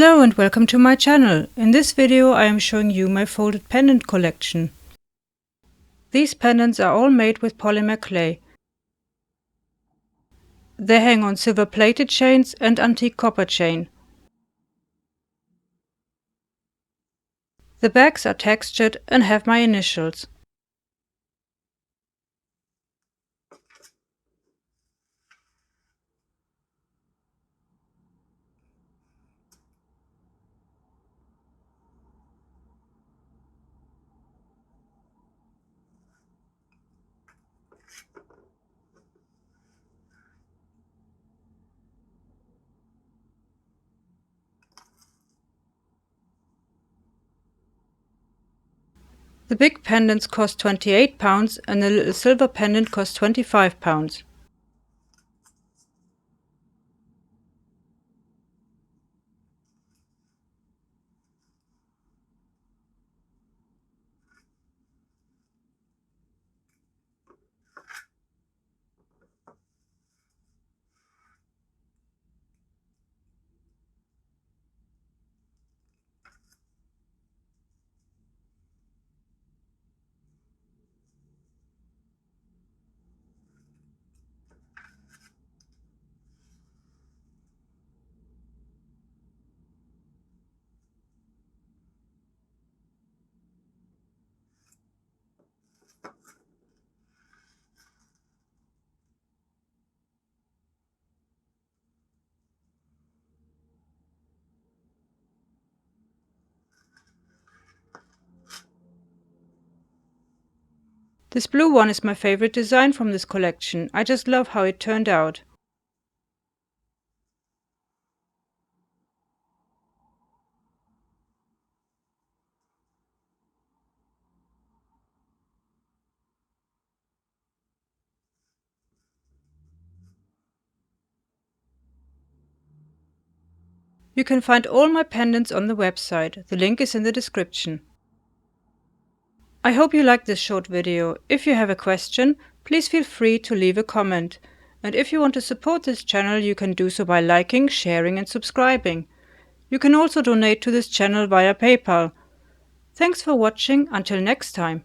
Hello and welcome to my channel. In this video I am showing you my folded pendant collection. These pendants are all made with polymer clay. They hang on silver plated chains and antique copper chain. The bags are textured and have my initials. The big pendants cost £28 and the little silver pendant cost £25. This blue one is my favorite design from this collection. I just love how it turned out. You can find all my pendants on the website. The link is in the description. I hope you liked this short video. If you have a question, please feel free to leave a comment. And if you want to support this channel, you can do so by liking, sharing and subscribing. You can also donate to this channel via PayPal. Thanks for watching. Until next time.